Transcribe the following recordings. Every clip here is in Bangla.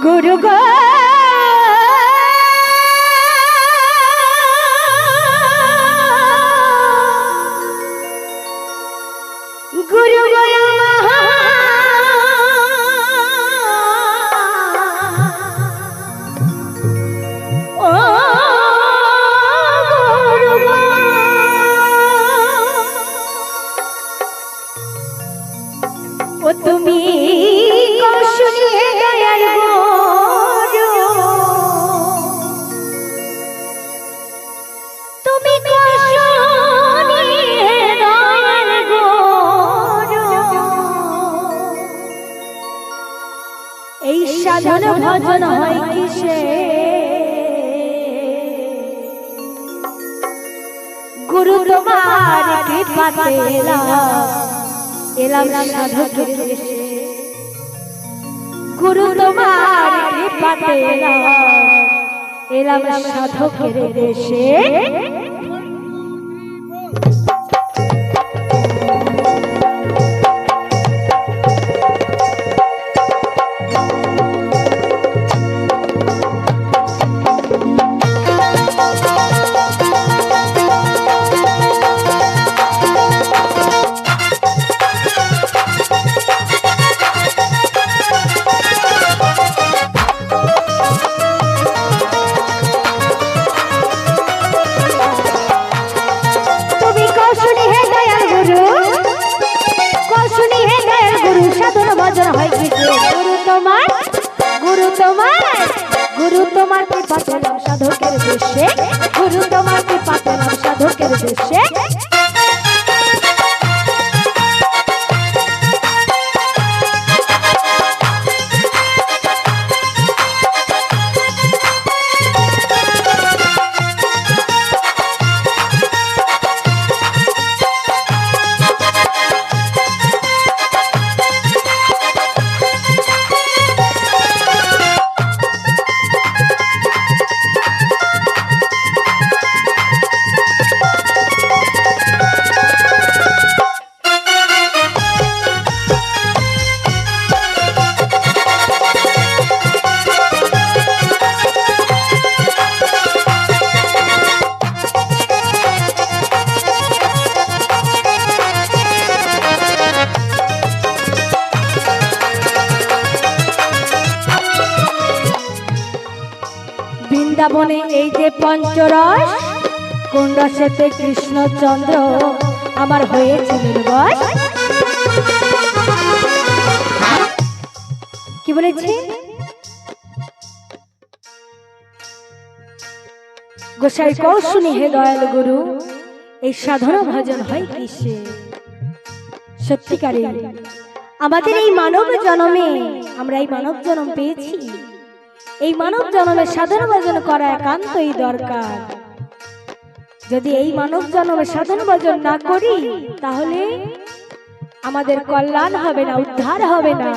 गुरु गो गुरु गुरु महा ओ गुरु गो ओ तुमी শুনিয়ে দয়াল গুরু তুমি শুনিয়ে দয়াল গুরু এই সাধন ভজন হয় কিসে গুরু তোমার কৃপাতে এলাম সাধকের দেশে गुरु तुम्हार कृपाते एलाम साधकेर देशे गुरु तुम्हार कृपा पेलाम साधकेर देशे गुरु तुम्हार कृपा पेलाम साधकेर देशे বৃন্দাবনে এই যে পঞ্চরস কোন রসেতে কৃষ্ণচন্দ্র আমার হয়েছে নির্বশ কি বলেছি গোসাই কও শুনি হে দয়াল গুরু এই সাধনা ভজন হয় কিসে সত্যিকারে আমাদের এই মানব জন্মে আমরা এই মানব জন্ম পেয়েছি এই মানব জন্মে সাধন ভজন করা একান্তই দরকার যদি এই মানব জন্মে সাধন ভজন না করি তাহলে আমাদের কল্যাণ হবে না উদ্ধার হবে না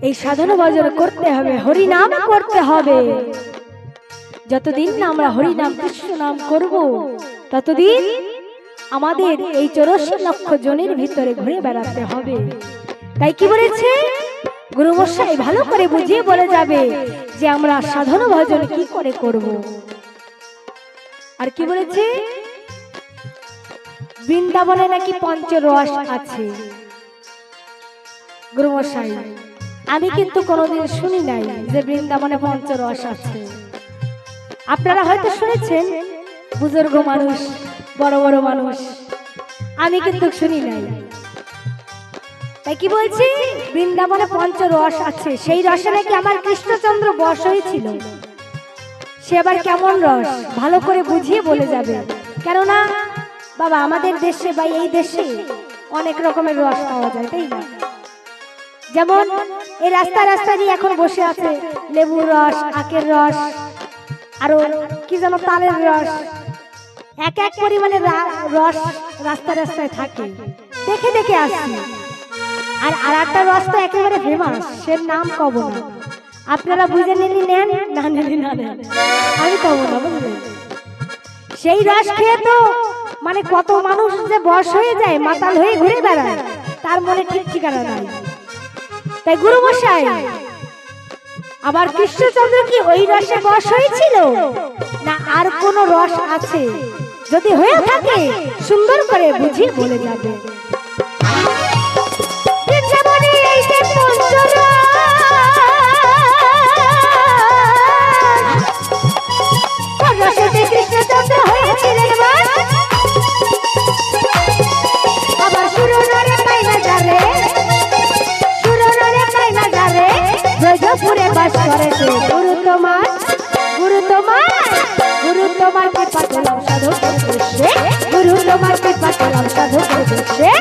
এই সাধন ভজন করতে হবে হরি নাম করতে হবে যতদিন না আমরা হরি নাম কৃষ্ণ নাম করব ততদিন আমাদের এই 84 লক্ষ জনের ভিতরে ঘুরে বেড়াতে হবে তাই কি বলেছে গুরু মশাই ভালো করে বুঝিয়ে বলে যাবে যে আমরা সাধন ভজন কি করে করব আর কি বলেছে বৃন্দাবনে নাকি পঞ্চরস আছে গুরু মশাই আমি কিন্তু কোনোদিন শুনি নাই যে বৃন্দাবনে পঞ্চরস আছে আপনারা হয়তো শুনেছেন বুজুর্গ মানুষ বড় বড় মানুষ আমি কিন্তু শুনি নাই তাই কি বলছি বৃন্দাবনে পঞ্চরস আছে সেই রসে নাকি আমার কৃষ্ণচন্দ্র বশ হয়েছিল সে আবার কেমন রস ভালো করে বুঝিয়ে বলে যাবে কেননা বাবা আমাদের দেশে বা এই দেশে অনেক রকমের রস পাওয়া যায় তাই না যেমন এই রাস্তা রাস্তা দিয়ে এখন বসে আছে লেবুর রস আখের রস আরো কি যেন তালের রস এক এক পরিমাণে রস রাস্তা রাস্তায় থাকে দেখে দেখে আসছি আর আরেকটা রস তো একেবারে ফেমাস সে নাম কব না আপনারা বুঝে নিলি নেন না নিলি না নেন আমি কব না বুঝলেন সেই রস খেয়ে তো মানে কত মানুষ যে বশ হয়ে যায় মাতাল হয়ে ঘুরে বেড়ায় তার মনে ঠিক ঠিকানা নাই তাই গুরু মশাই, আবার কৃষ্ণচন্দ্র কি ওই রসে বশ হয়েছিল না আর কোন রস আছে? যদি হয়ে থাকে সুন্দর করে বুঝিয়ে বলে যাবে। কৃষ্ণচন্দ্র হয়েছিলেন আবার সুরনরে পাই না যারে, সুরনরে পাই না যারে, ব্রজপুরে বাস করেছে। গুরু তোমার, গুরু তোমার, গুরু তোমার কৃপা পেলাম সাধকের দেশে, গুরু তোমার কৃপা পেলাম সাধকের দেশে।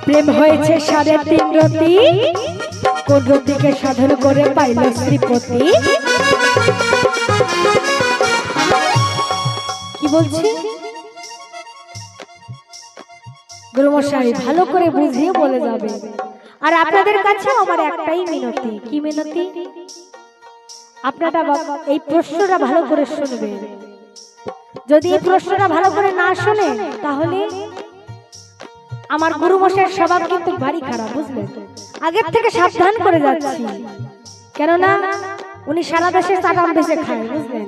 প্রেম হয়েছে 3.5 রতি, কোন রতিকে সাধন করে পাইল শ্রীপতি। কি বলছি গুরুমশাই, ভালো করে বুঝিয়ে বলে যাবে। আর আপনাদের কাছে আমার একটাই মিনতি। কি মিনতি? আপনারা এই প্রশ্নটা ভালো করে শুনবেন। যদি এই প্রশ্নটা ভালো করে না শুনে তাহলে আমার গুরু মশাইয়ের স্বভাব কিন্তু ভারী খারাপ, বুঝলেন? আগের থেকে সাবধান করে যাচ্ছি, কেননা উনি সারা দেশে চাটাম বেশে খায়, বুঝলেন?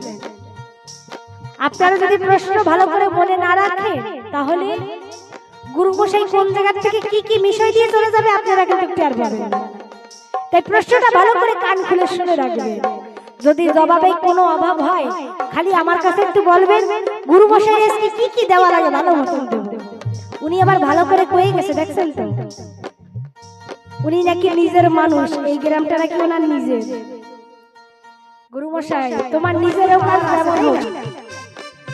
আপনারা যদি প্রশ্ন ভালো করে মনে না রাখেন তাহলে গুরু মশাই কোন জায়গা থেকে কি কি বিষয় দিয়ে চলে যাবে আপনারা কিন্তু টের পাবেন না। তাই প্রশ্নটা ভালো করে কান খুলে শুনে রাখবেন। যদি জবাবে কোনো অভাব হয় খালি আমার কাছে একটু বলবেন, গুরু মশাই আজকে কি কি দেওয়া লাগে ভালো মতন দেব। উনি আবার ভালো করে কয়ে গেছে, দেখছেন তো? উনি নাকি নিজের মানুষ, এই গ্রামটা নাকি ওনার নিজের। গুরু মশাই তোমার নিজেরও কাজ যেমন হোক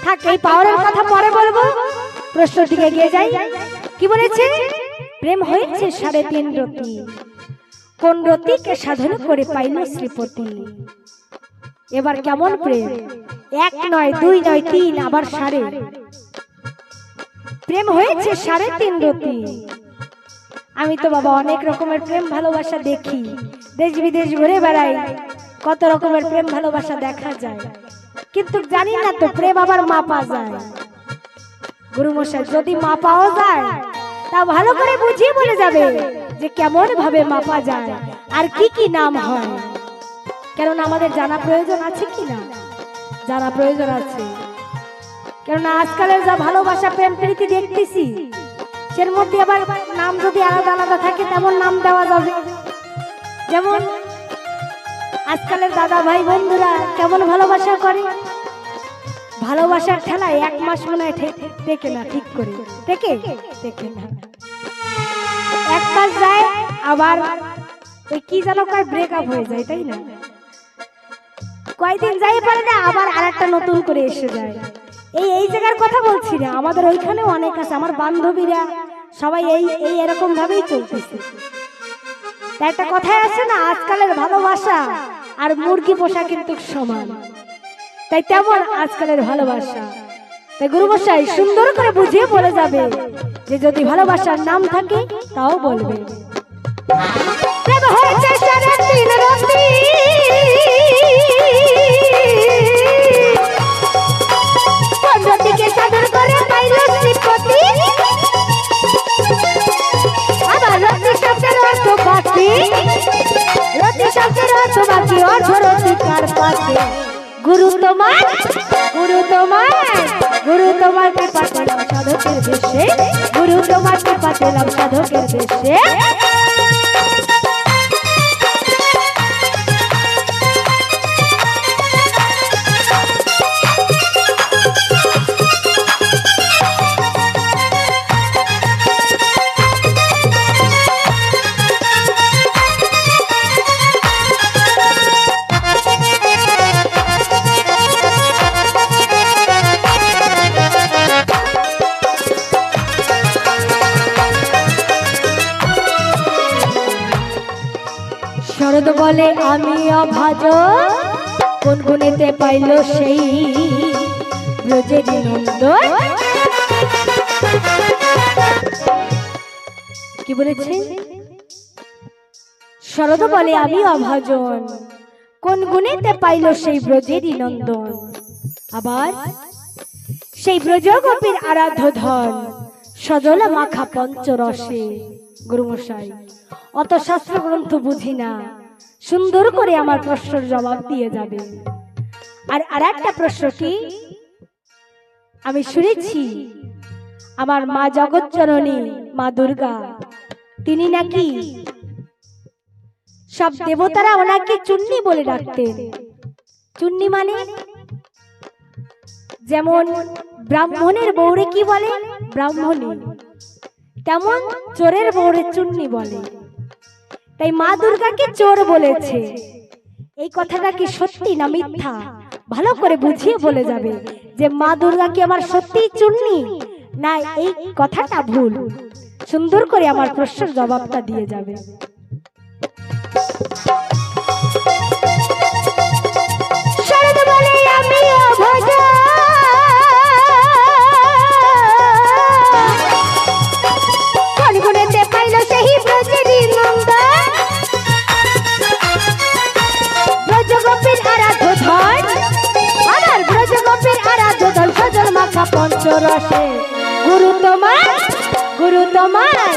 থাক, এই পাওয়ারের কথা পরে বলবো, প্রশ্নের দিকে এগিয়ে যাই। কি বলেছে? প্রেম হয়েছে 3.5 রতি, কোন রতিকে সাধন করে পাইল শ্রীপতি। এবার কেমন প্রেম? 1 নয়, 2 নয়, 3, আবার 3.5। প্রেম হয়েছে 3.5 রতি। আমি তো বাবা অনেক রকমের প্রেম ভালোবাসা দেখি, দেশ বিদেশ ঘুরে বেড়াই, কত রকমের প্রেম ভালোবাসা দেখা যায়, কিন্তু জানি না তো প্রেম আবার মাপা যায়। গুরু মশাই যদি মাপাও যায় তা ভালো করে বুঝিয়ে বলে যাবে যে কেমন ভাবে মাপা যায় আর কি কি নাম হয়। কেননা আমাদের জানা প্রয়োজন আছে কি না? জানা প্রয়োজন আছে, কেননা আজকালের যা ভালোবাসা প্রেম প্রীতি দেখতেছি সের মধ্যে আবার নাম যদি আলাদা আলাদা থাকে তেমন নাম দেওয়া যাবে। যেমন আজকালের দাদা ভাই বন্ধুরা কেমন ভালোবাসা করে, ভালোবাসার ঠেলায় 1 মাস মনে হয় টেকে না, ঠিক করে টেকে না। 1 মাস যায় আবার ওই কি যেন কয় ব্রেকআপ হয়ে যায়, তাই না? কয়দিন যাই পারে না আবার আরেকটা নতুন করে এসে যায়। এই জায়গার কথা বলছি না, আমাদের ওইখানেও অনেক আছে, আমার বান্ধবীরা সবাই এই এরকম ভাবেই চলতেছে। তাই একটা কথাই আছে না, আজকালের ভালোবাসা আর মুরগি পোষা কিন্তু সমান। তাই তেমন আজকালের ভালোবাসা। তাই গুরু মশাই সুন্দর করে বুঝিয়ে বলে যাবে যে যদি ভালোবাসার নাম থাকে তাও বলবে। প্রেম হয়েছে 3.5 রতি, কোন রতিকে সাধন করে পাইল শ্রীপতি। আবার রতি শব্দের অর্থ বাকি, রতি শব্দের অর্থ বাকি, অর্থ রতিকার পাশে। গুরু তোমার, গুরু তোমার, গুরু তোমার কৃপা পেলাম সাধকের দেশে, গুরু তোমার কৃপা পেলাম সাধকের দেশে। শরৎ বলে আমি অভাজ, কোন গুণেতে পাইল সেই ব্রজের নন্দন। কি বলেছে? শরৎ বলে আমি অভাজন, কোন গুণেতে পাইল সেই ব্রজেরই নন্দন। আবার সেই ব্রজ গোপীর আরাধ্য ধন, সজল মাখা পঞ্চরসে। গুরুমশাই, অত শাস্ত্র গ্রন্থ বুঝি না, সুন্দর করে আমার প্রশ্নের জবাব দিয়ে যাবে। আর একটা প্রশ্ন কি, আমি শুনেছি আমার মা জগৎজননী মা দুর্গা, তিনি নাকি সব দেবতারা ওনাকে চুন্নি বলে ডাকতেন। চুন্নি মানে যেমন ব্রাহ্মণের বউরে কি বলে? ব্রাহ্মণী। তেমন চোরের বউরে চুন্নি বলে। তাই মা দুর্গাকে চোর বলেছে। এই কথাটা কি সত্যি না মিথ্যা? ভালো করে বুঝিয়ে বলে যাবে যে মা দুর্গা কি আমার সত্যিই চুন্নি, না এই কথাটা ভুল। সুন্দর করে আমার প্রশ্নের জবাবটা দিয়ে যাবে। শরৎ বলে আমি অভাজ, কোন গুণেতে পাইল সেই ব্রজেরই নন্দন। ব্রজ গোপীর আরাধ্য ধন, আমার ব্রজ গোপীর আরাধ্য ধন, সজল মাখা পঞ্চরসে। গুরু তোমার, গুরু তোমার,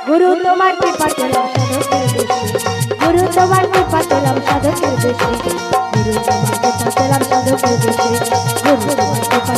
গুরু তোমার কৃপা পেলাম সাধকের বেশে। গুরু তোমার কৃপা পেলাম সাধকের বেশে। গুরু তোমার কৃপা পেলাম সাধকের বেশে। গুরু তোমার কৃপা